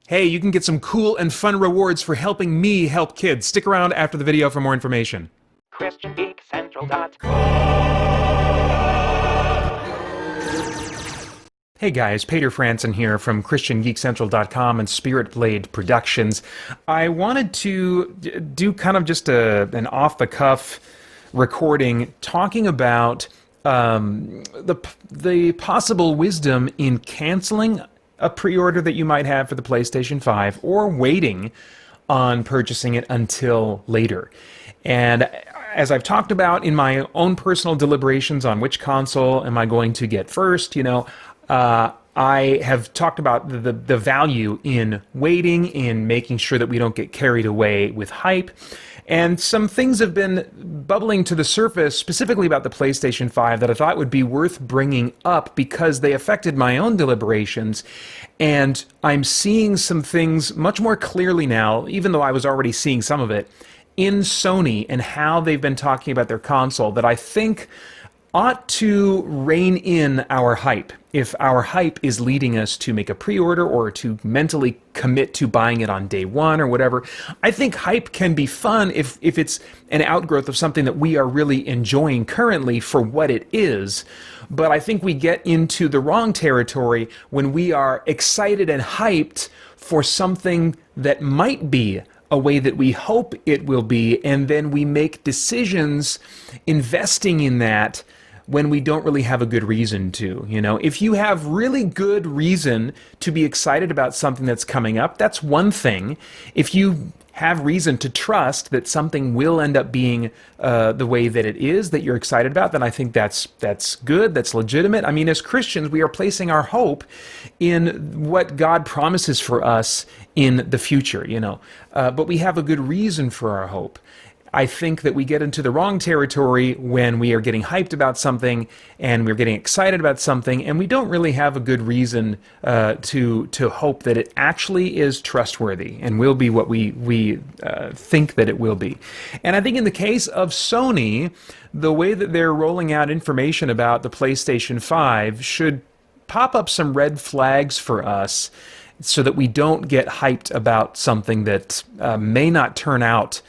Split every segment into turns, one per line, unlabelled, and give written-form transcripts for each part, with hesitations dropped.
Hey, you can get some cool and fun rewards for helping me help kids. Stick around after the video for more information. Hey guys, Peter Franson here from christiangeekcentral.com and Spirit Blade Productions. I wanted to do kind of just an off-the-cuff recording talking about the possible wisdom in canceling a pre-order that you might have for the PlayStation 5 or waiting on purchasing it until later. And as I've talked about in my own personal deliberations on which console am I going to get first, I have talked about the value in waiting, in making sure that we don't get carried away with hype. And some things have been bubbling to the surface, specifically about the PlayStation 5, that I thought would be worth bringing up because they affected my own deliberations. And I'm seeing some things much more clearly now, even though I was already seeing some of it, in Sony and how they've been talking about their console that I think ought to rein in our hype. If our hype is leading us to make a pre-order or to mentally commit to buying it on day one or whatever, I think hype can be fun if it's an outgrowth of something that we are really enjoying currently for what it is. But I think we get into the wrong territory when we are excited and hyped for something that might be a way that we hope it will be, and then we make decisions investing in that when we don't really have a good reason to. If you have really good reason to be excited about something that's coming up, that's one thing. If you have reason to trust that something will end up being the way that it is, that you're excited about, then I think that's good, that's legitimate. I mean, as Christians, we are placing our hope in what God promises for us in the future, but we have a good reason for our hope. I think that we get into the wrong territory when we are getting hyped about something and we're getting excited about something and we don't really have a good reason to hope that it actually is trustworthy and will be what we think that it will be. And I think in the case of Sony, the way that they're rolling out information about the PlayStation 5 should pop up some red flags for us so that we don't get hyped about something that may not turn out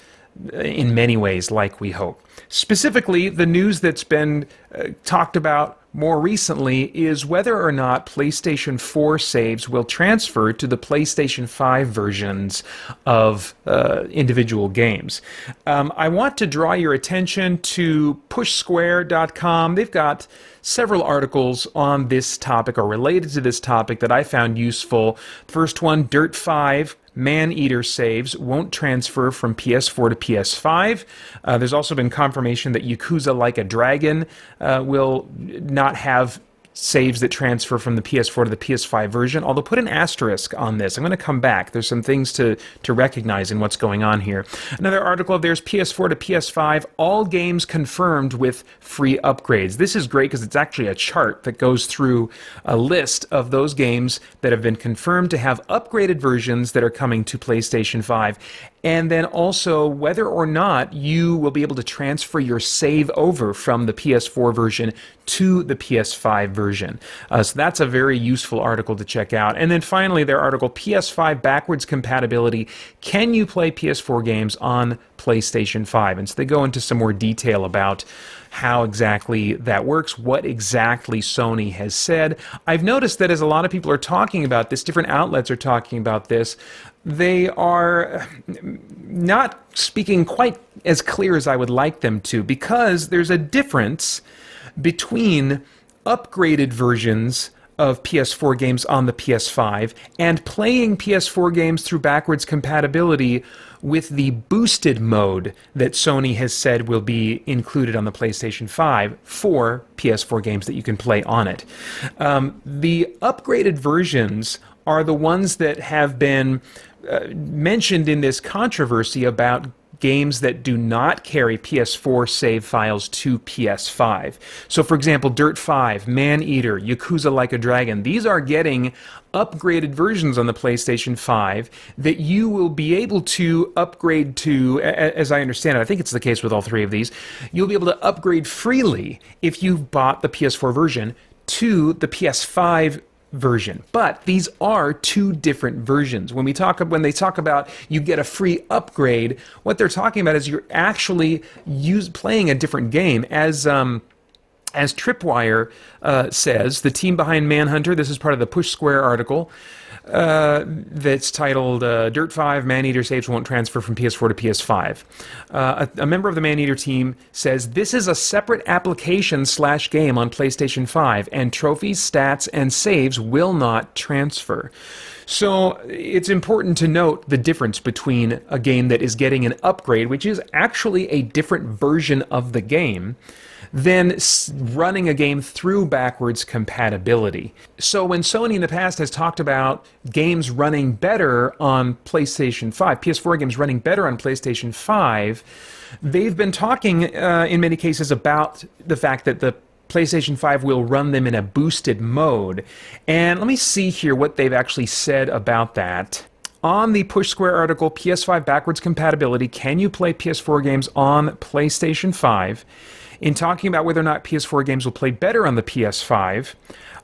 in many ways like we hope. Specifically, the news that's been talked about more recently is whether or not PlayStation 4 saves will transfer to the PlayStation 5 versions of individual games. I want to draw your attention to pushsquare.com. They've got several articles on this topic or related to this topic that I found useful. First one, Dirt 5 Man-Eater saves won't transfer from PS4 to PS5. There's also been confirmation that Yakuza Like a Dragon will not have saves that transfer from the PS4 to the PS5 version, although put an asterisk on this. I'm going to come back. There's some things to recognize in what's going on here. Another article, there's PS4 to PS5, all games confirmed with free upgrades. This is great because it's actually a chart that goes through a list of those games that have been confirmed to have upgraded versions that are coming to PlayStation 5. And then also whether or not you will be able to transfer your save over from the PS4 version to the PS5 version. So that's a very useful article to check out. And then finally, their article, PS5 backwards compatibility. Can you play PS4 games on PlayStation 5? And so they go into some more detail about how exactly that works, what exactly Sony has said. I've noticed that as a lot of people are talking about this, different outlets are talking about this, they are not speaking quite as clear as I would like them to, because there's a difference between upgraded versions of PS4 games on the PS5 and playing PS4 games through backwards compatibility with the boosted mode that Sony has said will be included on the PlayStation 5 for PS4 games that you can play on it. The upgraded versions are the ones that have been mentioned in this controversy about games that do not carry PS4 save files to PS5. So for example, Dirt 5, Man-Eater, Yakuza Like a Dragon, these are getting upgraded versions on the PlayStation 5 that you will be able to upgrade to, as I understand it, I think it's the case with all three of these, you'll be able to upgrade freely if you've bought the PS4 version to the PS5 version. But these are two different versions. When they talk about you get a free upgrade, what they're talking about is you're actually playing a different game. As Tripwire says, the team behind Manhunter, this is part of the Push Square article that's titled Dirt 5 Maneater Saves Won't Transfer from PS4 to PS5. A member of the Maneater team says, this is a separate application/game on PlayStation 5, and trophies, stats, and saves will not transfer. So it's important to note the difference between a game that is getting an upgrade, which is actually a different version of the game, than running a game through backwards compatibility. So when Sony in the past has talked about games running better on PlayStation 5, PS4 games running better on PlayStation 5, they've been talking in many cases about the fact that the PlayStation 5 will run them in a boosted mode. And let me see here what they've actually said about that. On the Push Square article, PS5 backwards compatibility, can you play PS4 games on PlayStation 5? In talking about whether or not PS4 games will play better on the PS5,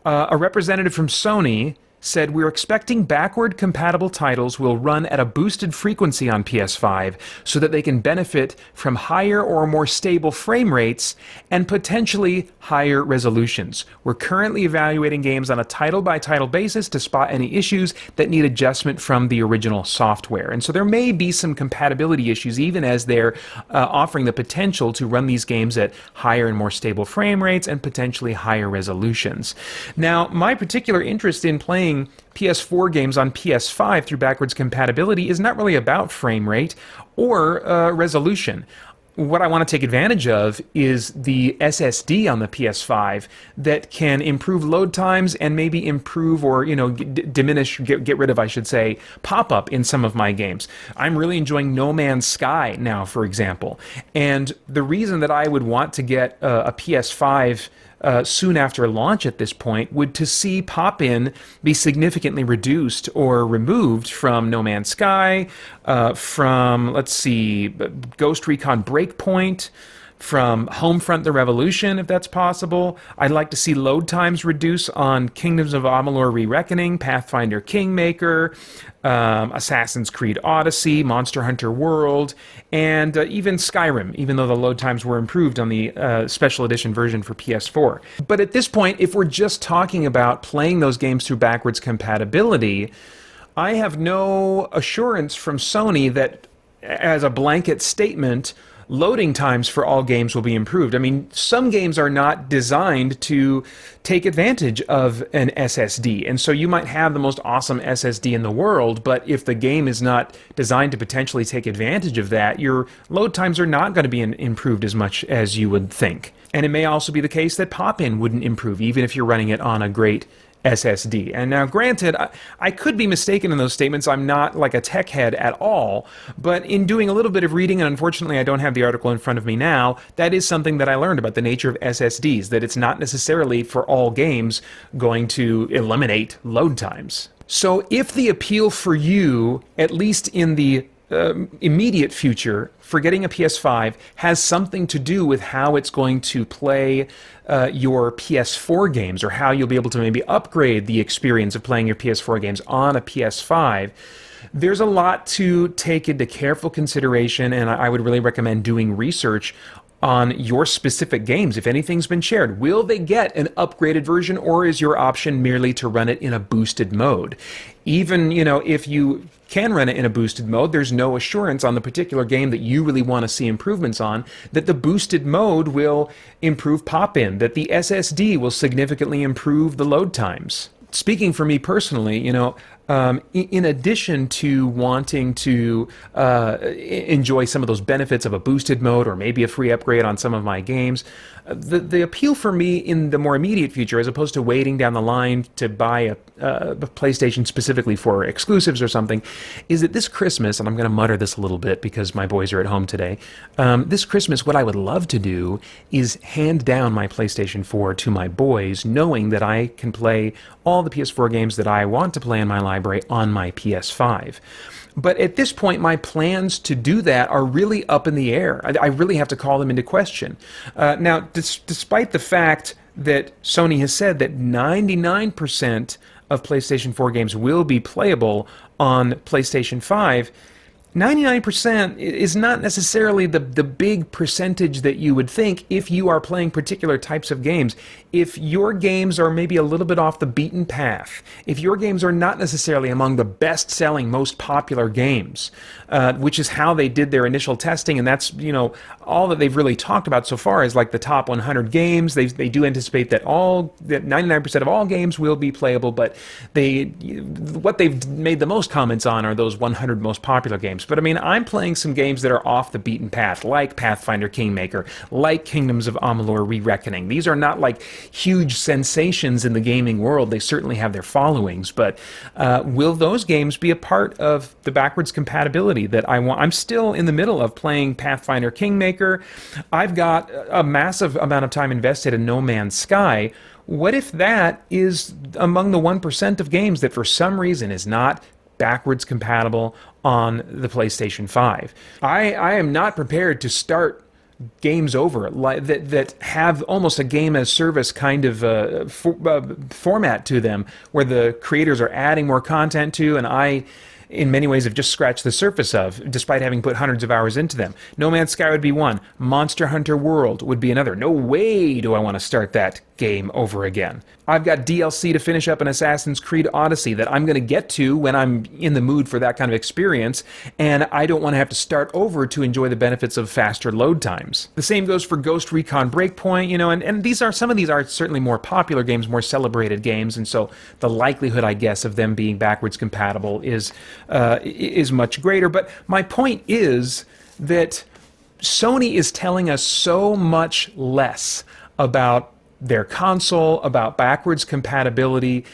a representative from Sony said, we're expecting backward compatible titles will run at a boosted frequency on PS5 so that they can benefit from higher or more stable frame rates and potentially higher resolutions. We're currently evaluating games on a title-by-title basis to spot any issues that need adjustment from the original software. And so there may be some compatibility issues even as they're offering the potential to run these games at higher and more stable frame rates and potentially higher resolutions. Now, my particular interest in playing PS4 games on PS5 through backwards compatibility is not really about frame rate or resolution. What I want to take advantage of is the SSD on the PS5 that can improve load times and maybe improve or diminish, get rid of, I should say, pop-up in some of my games. I'm really enjoying No Man's Sky now, for example. And the reason that I would want to get a PS5 soon after launch at this point would to see pop-in be significantly reduced or removed from No Man's Sky, from, let's see, Ghost Recon Breakpoint, from Homefront: The Revolution, if that's possible. I'd like to see load times reduce on Kingdoms of Amalur: Re-Reckoning, Pathfinder Kingmaker, Assassin's Creed Odyssey, Monster Hunter World, and even Skyrim, even though the load times were improved on the special edition version for PS4. But at this point, if we're just talking about playing those games through backwards compatibility, I have no assurance from Sony that, as a blanket statement, loading times for all games will be improved. I mean, some games are not designed to take advantage of an SSD, and so you might have the most awesome SSD in the world, but if the game is not designed to potentially take advantage of that, your load times are not going to be improved as much as you would think. And it may also be the case that pop-in wouldn't improve, even if you're running it on a great SSD. And now, granted, I could be mistaken in those statements. I'm not like a tech head at all, but in doing a little bit of reading, and unfortunately I don't have the article in front of me now, that is something that I learned about the nature of SSDs, that it's not necessarily for all games going to eliminate load times. So if the appeal for you, at least in the immediate future, for getting a PS5 has something to do with how it's going to play your PS4 games, or how you'll be able to maybe upgrade the experience of playing your PS4 games on a PS5, there's a lot to take into careful consideration, and I would really recommend doing research on your specific games. If anything's been shared, will they get an upgraded version, or is your option merely to run it in a boosted mode? Even, if you can run it in a boosted mode, there's no assurance on the particular game that you really want to see improvements on that the boosted mode will improve pop-in, that the SSD will significantly improve the load times. Speaking for me personally, in addition to wanting to enjoy some of those benefits of a boosted mode or maybe a free upgrade on some of my games, the appeal for me in the more immediate future, as opposed to waiting down the line to buy a PlayStation specifically for exclusives or something, is that this Christmas, and I'm going to mutter this a little bit because my boys are at home today, this Christmas what I would love to do is hand down my PlayStation 4 to my boys, knowing that I can play all the PS4 games that I want to play in my library on my PS5. But at this point, my plans to do that are really up in the air. I really have to call them into question. Now, despite the fact that Sony has said that 99% of PlayStation 4 games will be playable on PlayStation 5, 99% is not necessarily the big percentage that you would think if you are playing particular types of games. If your games are maybe a little bit off the beaten path, if your games are not necessarily among the best-selling, most popular games, which is how they did their initial testing, and that's, all that they've really talked about so far is like the top 100 games. They do anticipate that 99% of all games will be playable, but what they've made the most comments on are those 100 most popular games. But I mean, I'm playing some games that are off the beaten path, like Pathfinder Kingmaker, like Kingdoms of Amalur Re-Reckoning. These are not like huge sensations in the gaming world. They certainly have their followings, but will those games be a part of the backwards compatibility that I want? I'm still in the middle of playing Pathfinder Kingmaker. I've got a massive amount of time invested in No Man's Sky. What if that is among the 1% of games that for some reason is not backwards compatible on the PlayStation 5? I am not prepared to start games over that have almost a game as service kind of format to them, where the creators are adding more content to, and I in many ways have just scratched the surface of, despite having put hundreds of hours into them. No Man's Sky would be one. Monster Hunter World would be another. No way do I want to start that game over again. I've got DLC to finish up an Assassin's Creed Odyssey that I'm going to get to when I'm in the mood for that kind of experience, and I don't want to have to start over to enjoy the benefits of faster load times. The same goes for Ghost Recon Breakpoint, and some of these are certainly more popular games, more celebrated games, and so the likelihood, I guess, of them being backwards compatible is much greater. But my point is that Sony is telling us so much less about their console, about backwards compatibility,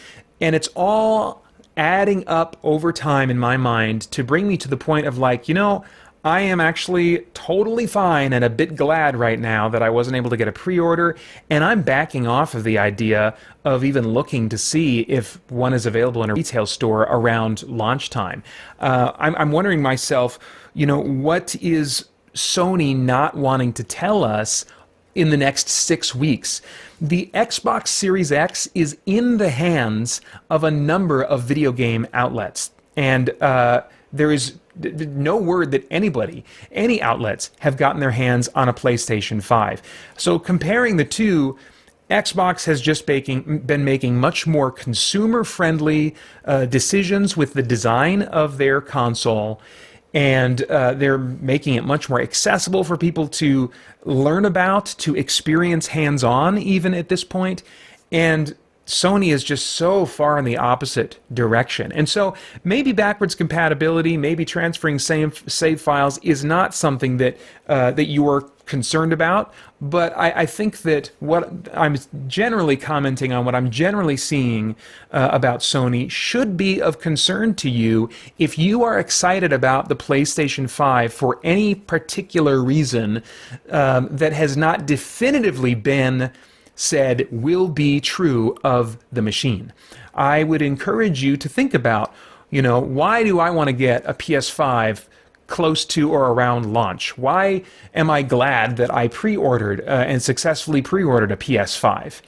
and it's all adding up over time in my mind to bring me to the point of like, I am actually totally fine and a bit glad right now that I wasn't able to get a pre-order, and I'm backing off of the idea of even looking to see if one is available in a retail store around launch time. I'm wondering myself, what is Sony not wanting to tell us in the next 6 weeks? The Xbox Series X is in the hands of a number of video game outlets, and there is no word that any outlets have gotten their hands on a PlayStation 5. So comparing the two, Xbox has just been making much more consumer-friendly decisions with the design of their console, and they're making it much more accessible for people to learn about, to experience hands-on even at this point. And Sony is just so far in the opposite direction. And so maybe backwards compatibility, maybe transferring save files is not something that you are concerned about, but I think that what I'm generally commenting on, what I'm generally seeing about Sony should be of concern to you if you are excited about the PlayStation 5 for any particular reason that has not definitively been said will be true of the machine. I would encourage you to think about, why do I want to get a PS5 close to or around launch? Why am I glad that I pre-ordered and successfully pre-ordered a PS5?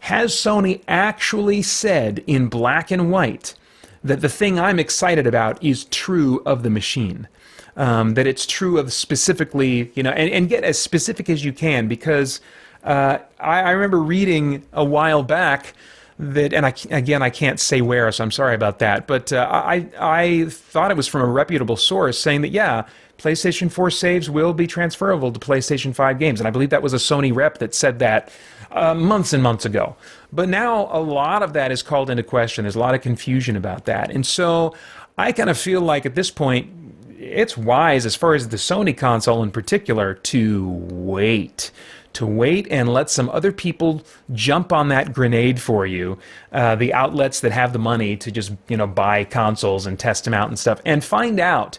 Has Sony actually said in black and white that the thing I'm excited about is true of the machine? That it's true of specifically, and get as specific as you can, because I remember reading a while back that, and I can't say where, so I'm sorry about that, but I thought it was from a reputable source saying that, yeah, PlayStation 4 saves will be transferable to PlayStation 5 games, and I believe that was a Sony rep that said that months and months ago. But now a lot of that is called into question. There's a lot of confusion about that, and so I kind of feel like at this point, it's wise, as far as the Sony console in particular, to wait and let some other people jump on that grenade for you, the outlets that have the money to just buy consoles and test them out and stuff, and find out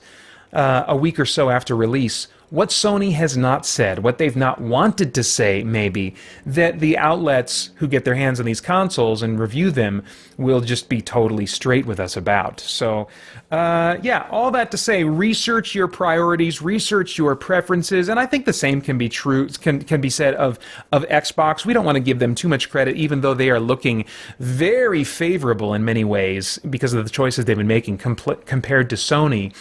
a week or so after release what Sony has not said, what they've not wanted to say, maybe, that the outlets who get their hands on these consoles and review them will just be totally straight with us about. So, yeah, all that to say, research your priorities, research your preferences, and I think the same can be true, can be said of Xbox. We don't want to give them too much credit, even though they are looking very favorable in many ways because of the choices they've been making compared to Sony.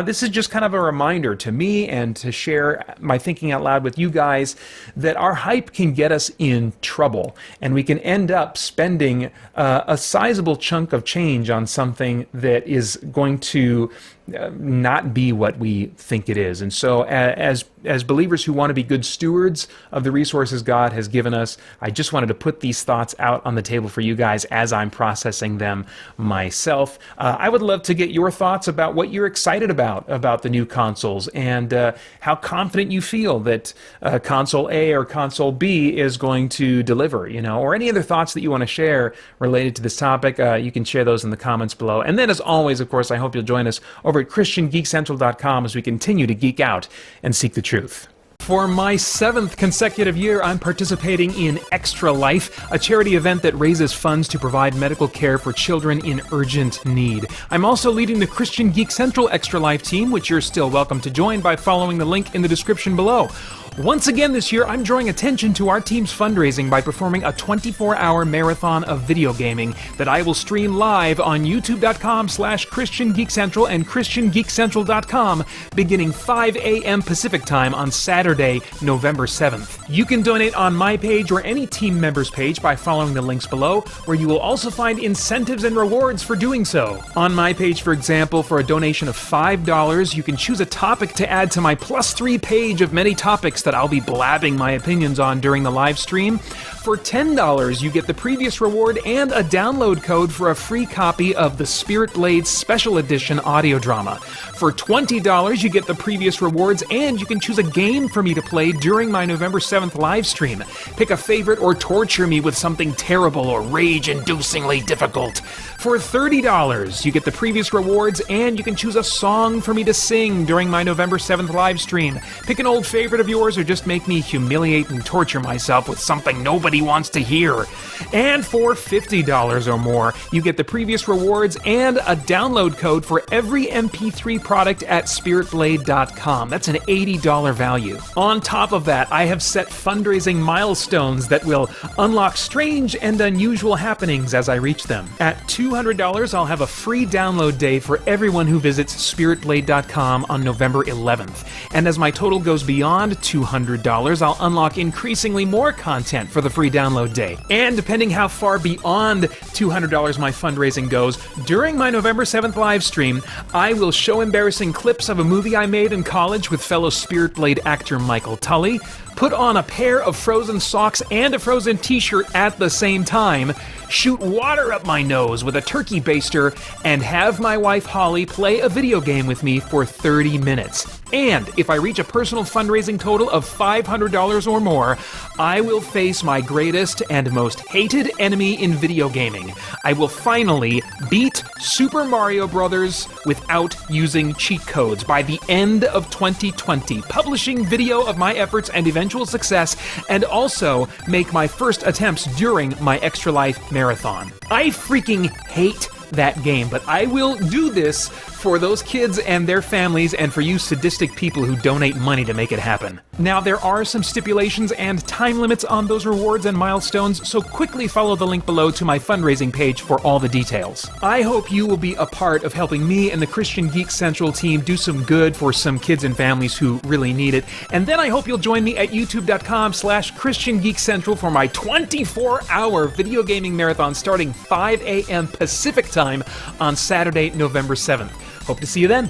This is just kind of a reminder to me and to share my thinking out loud with you guys that our hype can get us in trouble, and we can end up spending a sizable chunk of change on something that is going to not be what we think it is. And so as believers who want to be good stewards of the resources God has given us, I just wanted to put these thoughts out on the table for you guys as I'm processing them myself. I would love to get your thoughts about what you're excited about the new consoles, and how confident you feel that console A or console B is going to deliver, or any other thoughts that you want to share related to this topic. You can share those in the comments below. And then, as always, of course, I hope you'll join us over at christiangeekcentral.com as we continue to geek out and seek the truth. For my 7th consecutive year, I'm participating in Extra Life, a charity event that raises funds to provide medical care for children in urgent need. I'm also leading the Christian Geek Central Extra Life team, which you're still welcome to join by following the link in the description below. Once again this year, I'm drawing attention to our team's fundraising by performing a 24-hour marathon of video gaming that I will stream live on youtube.com/ChristianGeekCentral and ChristianGeekCentral.com beginning 5 a.m. Pacific time on Saturday, November 7th. You can donate on my page or any team member's page by following the links below, where you will also find incentives and rewards for doing so. On my page, for example, for a donation of $5, you can choose a topic to add to my +3 page of many topics that I'll be blabbing my opinions on during the live stream. For $10, you get the previous reward and a download code for a free copy of the Spirit Blade Special Edition audio drama. For $20, you get the previous rewards, and you can choose a game for me to play during my November 7th live stream. Pick a favorite or torture me with something terrible or rage-inducingly difficult. For $30, you get the previous rewards, and you can choose a song for me to sing during my November 7th live stream. Pick an old favorite of yours, or just make me humiliate and torture myself with something nobody wants to hear. And for $50 or more, you get the previous rewards and a download code for every MP3 product at spiritblade.com. That's an $80 value. On top of that, I have set fundraising milestones that will unlock strange and unusual happenings as I reach them. At $200, I'll have a free download day for everyone who visits spiritblade.com on November 11th. And as my total goes beyond $200, I'll unlock increasingly more content for the free download day. And depending how far beyond $200 my fundraising goes, during my November 7th live stream, I will show embarrassing clips of a movie I made in college with fellow Spirit Blade actor Michael Tully, put on a pair of Frozen socks and a Frozen t-shirt at the same time, shoot water up my nose with a turkey baster, and have my wife Holly play a video game with me for 30 minutes. And if I reach a personal fundraising total of $500 or more, I will face my greatest and most hated enemy in video gaming. I will finally beat Super Mario Bros. Without using cheat codes by the end of 2020, publishing video of my efforts and eventual success, and also make my first attempts during my Extra Life marathon. I freaking hate that game, but I will do this for those kids and their families, and for you sadistic people who donate money to make it happen. Now, there are some stipulations and time limits on those rewards and milestones, so quickly follow the link below to my fundraising page for all the details. I hope you will be a part of helping me and the Christian Geek Central team do some good for some kids and families who really need it. And then I hope you'll join me at youtube.com/ChristianGeekCentral for my 24-hour video gaming marathon starting 5 a.m. Pacific time on Saturday, November 7th. Hope to see you then.